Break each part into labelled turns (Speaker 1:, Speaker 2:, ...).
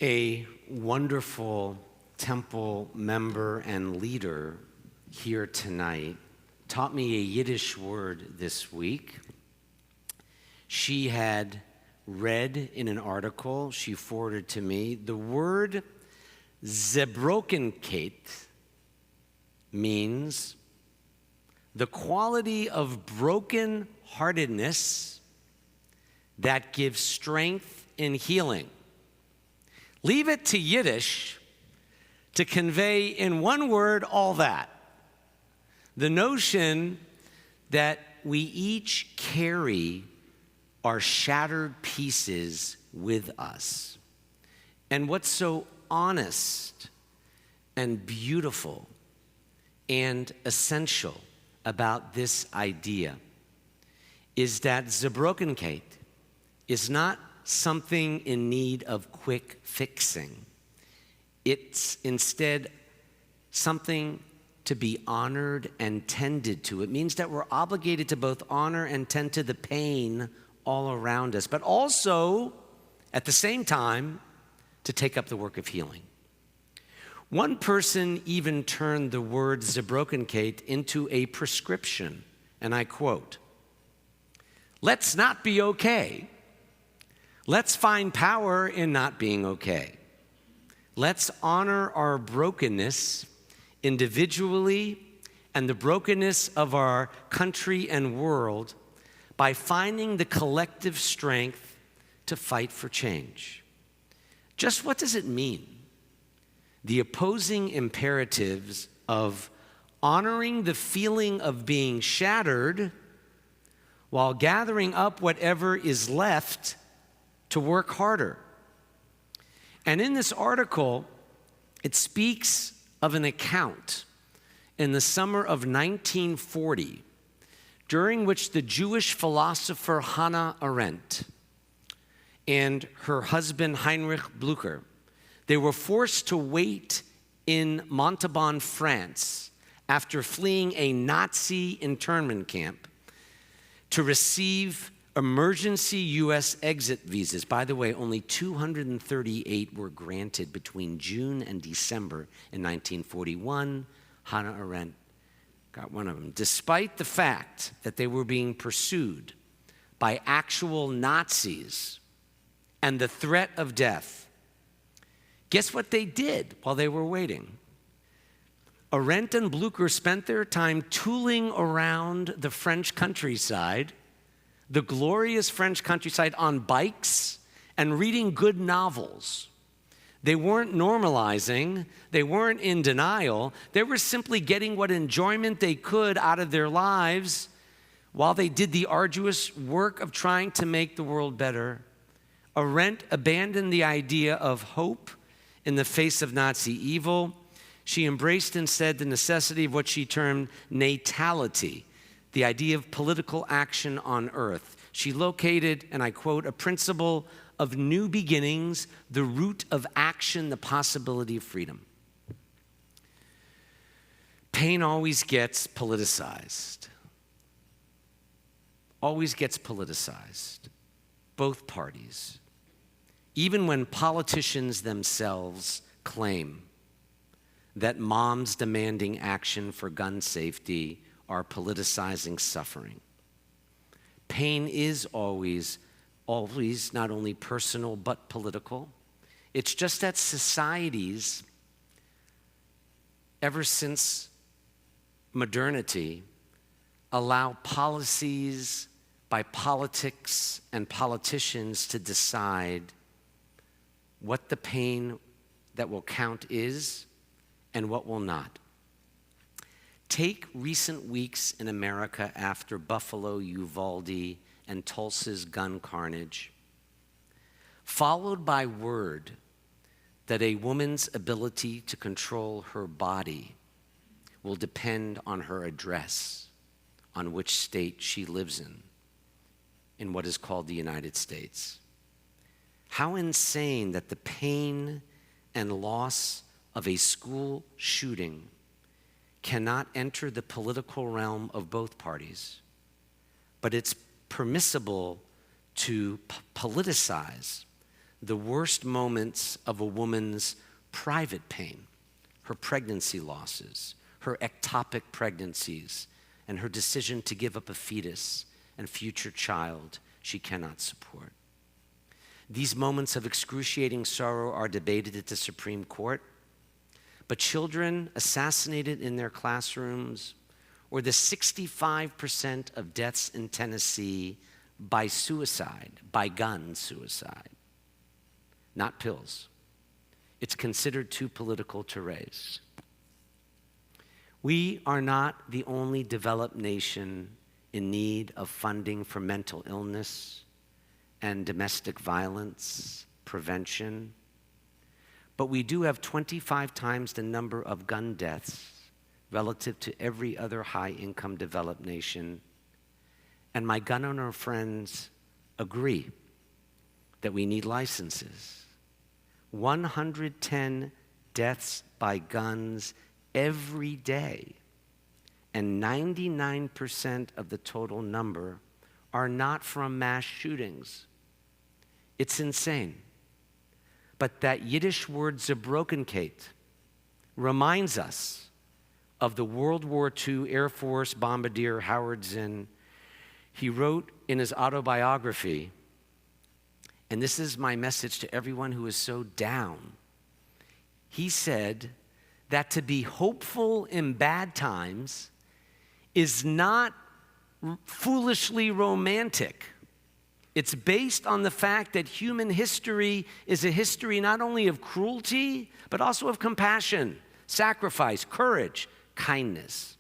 Speaker 1: A wonderful temple member and leader here tonight taught me a Yiddish word this week. She had read in an article she forwarded to me, the word Zebrokhnkayt means the quality of broken-heartedness that gives strength in healing. Leave it to Yiddish to convey in one word all that. The notion that we each carry our shattered pieces with us. And what's so honest and beautiful and essential about this idea is that Zebrokhnkayt is not something in need of quick fixing. It's instead something to be honored and tended to. It means that we're obligated to both honor and tend to the pain all around us, but also, at the same time, to take up the work of healing. One person even turned the word Zebrokhnkayt into a prescription, and I quote, "Let's not be okay. Let's find power in not being okay. Let's honor our brokenness individually and the brokenness of our country and world by finding the collective strength to fight for change." Just what does it mean? The opposing imperatives of honoring the feeling of being shattered while gathering up whatever is left to work harder. And in this article, it speaks of an account in the summer of 1940, during which the Jewish philosopher Hannah Arendt and her husband Heinrich Blücher, they were forced to wait in Montauban, France, after fleeing a Nazi internment camp to receive emergency U.S. exit visas. By the way, only 238 were granted between June and December in 1941. Hannah Arendt got one of them, despite the fact that they were being pursued by actual Nazis and the threat of death. Guess what they did while they were waiting? Arendt and Blücher spent their time tooling around the French countryside, the glorious French countryside, on bikes and reading good novels. They weren't normalizing, they weren't in denial, they were simply getting what enjoyment they could out of their lives while they did the arduous work of trying to make the world better. Arendt abandoned the idea of hope in the face of Nazi evil. She embraced instead the necessity of what she termed natality, the idea of political action on earth. She located, and I quote, a principle of new beginnings, the root of action, the possibility of freedom. Pain always gets politicized. Always gets politicized. Both parties. Even when politicians themselves claim that moms demanding action for gun safety are politicizing suffering. Pain is always not only personal but political. It's just that societies, ever since modernity, allow policies by politics and politicians to decide what the pain that will count is and what will not. Take recent weeks in America after Buffalo, Uvalde, and Tulsa's gun carnage, followed by word that a woman's ability to control her body will depend on her address, on which state she lives in what is called the United States. How insane that the pain and loss of a school shooting cannot enter the political realm of both parties, but it's permissible to politicize the worst moments of a woman's private pain, her pregnancy losses, her ectopic pregnancies, and her decision to give up a fetus and future child she cannot support. These moments of excruciating sorrow are debated at the Supreme Court, but children assassinated in their classrooms, or the 65% of deaths in Tennessee by suicide, by gun suicide, not pills. It's considered too political to raise. We are not the only developed nation in need of funding for mental illness and domestic violence prevention, but we do have 25 times the number of gun deaths relative to every other high-income developed nation. And my gun owner friends agree that we need licenses. 110 deaths by guns every day, and 99% of the total number are not from mass shootings. It's insane. But that Yiddish word Zebrokhnkayt reminds us of the World War II Air Force bombardier Howard Zinn. He wrote in his autobiography, and this is my message to everyone who is so down. He said that to be hopeful in bad times is not foolishly romantic. It's based on the fact that human history is a history not only of cruelty, but also of compassion, sacrifice, courage, kindness.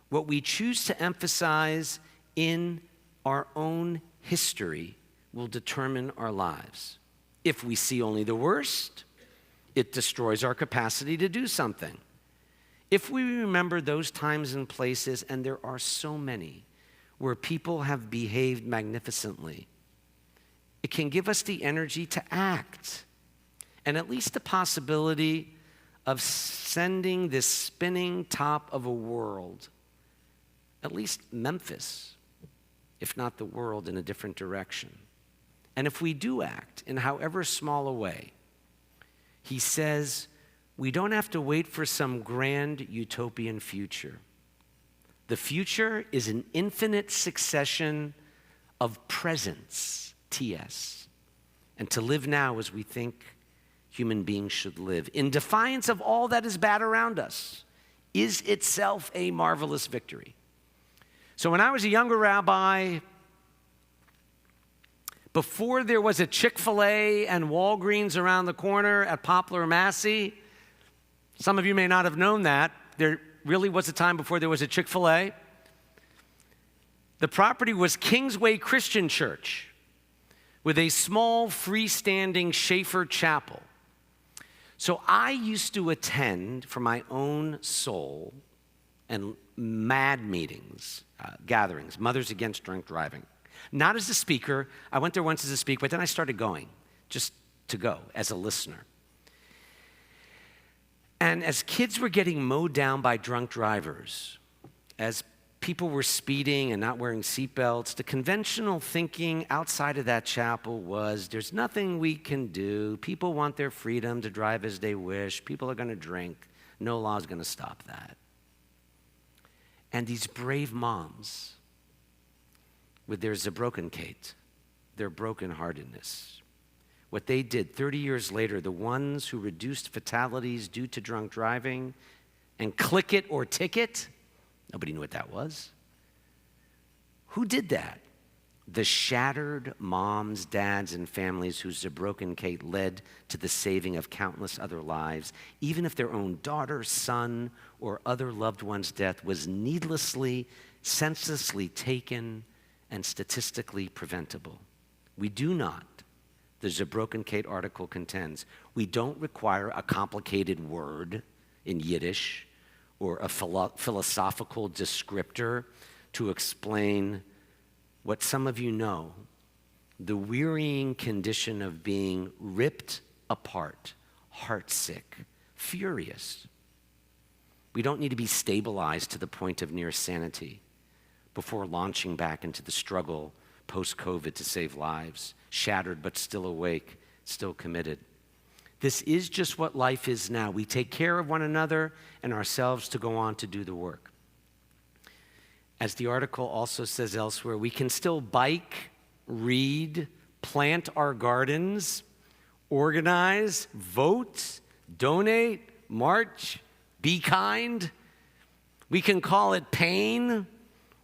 Speaker 1: What we choose to emphasize in our own history will determine our lives. If we see only the worst, it destroys our capacity to do something. If we remember those times and places, and there are so many, where people have behaved magnificently, it can give us the energy to act, and at least the possibility of sending this spinning top of a world, at least Memphis, if not the world, in a different direction. And if we do act in however small a way, he says we don't have to wait for some grand utopian future. The future is an infinite succession of presents, TS, and to live now as we think human beings should live, in defiance of all that is bad around us, is itself a marvelous victory. So when I was a younger rabbi, before there was a Chick-fil-A and Walgreens around the corner at Poplar, Massey, some of you may not have known that, there really was a time before there was a Chick-fil-A. The property was Kingsway Christian Church with a small freestanding Schaefer chapel. So I used to attend for my own soul and MAD meetings, gatherings, Mothers Against Drunk Driving. Not as a speaker. I went there once as a speaker, but then I started going, just to go as a listener. And as kids were getting mowed down by drunk drivers, as people were speeding and not wearing seatbelts, the conventional thinking outside of that chapel was, there's nothing we can do. People want their freedom to drive as they wish. People are going to drink. No law is going to stop that. And these brave moms, with their Zebrokhnkayt, their broken-heartedness, what they did 30 years later, the ones who reduced fatalities due to drunk driving and click it or ticket, nobody knew what that was. Who did that? The shattered moms, dads, and families whose Zebrokhnkayt led to the saving of countless other lives, even if their own daughter, son, or other loved one's death was needlessly, senselessly taken and statistically preventable. We do not, the Zebrokhnkayt article contends, we don't require a complicated word in Yiddish or a philosophical descriptor to explain what some of you know, the wearying condition of being ripped apart, heartsick, furious. We don't need to be stabilized to the point of near sanity before launching back into the struggle post-COVID to save lives, shattered but still awake, still committed. This is just what life is now. We take care of one another and ourselves to go on to do the work. As the article also says elsewhere, we can still bike, read, plant our gardens, organize, vote, donate, march, be kind. We can call it pain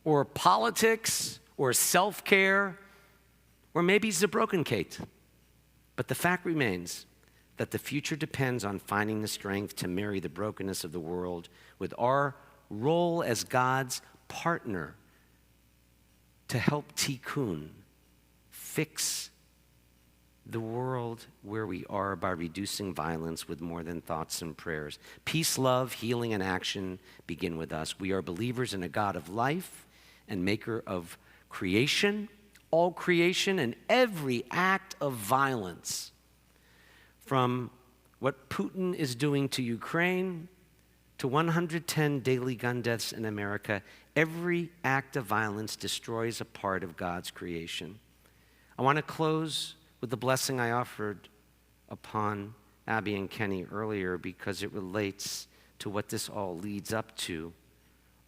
Speaker 1: or politics or self-care or maybe Zebrokhnkayt. But the fact remains that the future depends on finding the strength to marry the brokenness of the world with our role as God's partner to help tikkun, fix the world where we are by reducing violence with more than thoughts and prayers. Peace, love, healing, and action begin with us. We are believers in a God of life and maker of creation, all creation, and every act of violence, from what Putin is doing to Ukraine to 110 daily gun deaths in America. Every act of violence destroys a part of God's creation. I want to close with the blessing I offered upon Abby and Kenny earlier, because it relates to what this all leads up to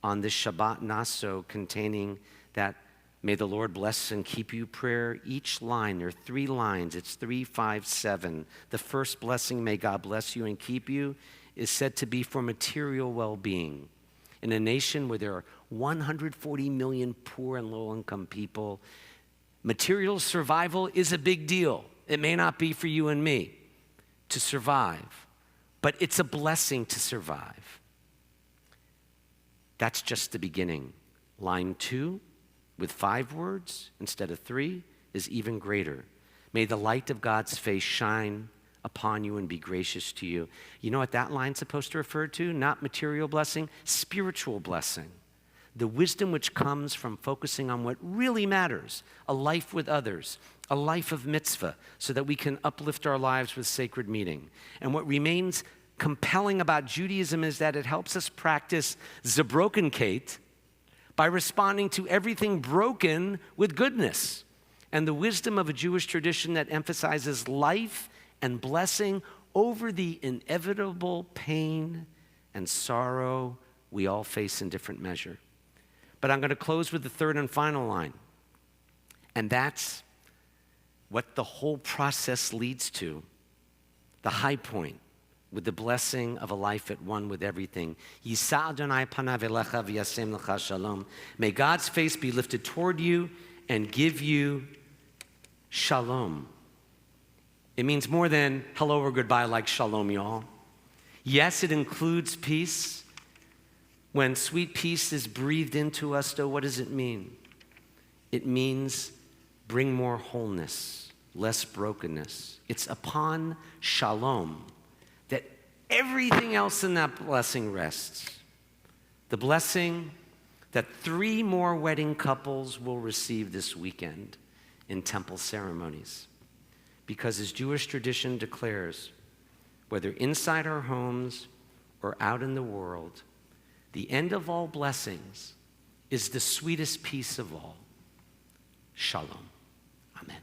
Speaker 1: on this Shabbat Naso, containing that "May the Lord bless and keep you" prayer. Each line, there are 3 lines. It's 3, 5, 7. The first blessing, "May God bless you and keep you," is said to be for material well-being. In a nation where there are 140 million poor and low-income people, material survival is a big deal. It may not be for you and me to survive, but it's a blessing to survive. That's just the beginning. Line 2, with 5 words instead of 3, is even greater. "May the light of God's face shine upon you and be gracious to you." You know what that line's supposed to refer to? Not material blessing, spiritual blessing. The wisdom which comes from focusing on what really matters, a life with others, a life of mitzvah, so that we can uplift our lives with sacred meaning. And what remains compelling about Judaism is that it helps us practice Zebrokhnkayt by responding to everything broken with goodness, and the wisdom of a Jewish tradition that emphasizes life and blessing over the inevitable pain and sorrow we all face in different measure. But I'm going to close with the third and final line, and that's what the whole process leads to, the high point, with the blessing of a life at one with everything. Yisa Adonai panav elecha v'yasem lecha shalom. May God's face be lifted toward you and give you shalom. It means more than hello or goodbye like shalom, y'all. Yes, it includes peace. When sweet peace is breathed into us, though, what does it mean? It means bring more wholeness, less brokenness. It's upon shalom that everything else in that blessing rests. The blessing that 3 more wedding couples will receive this weekend in temple ceremonies. Because as Jewish tradition declares, whether inside our homes or out in the world, the end of all blessings is the sweetest peace of all. Shalom. Amen.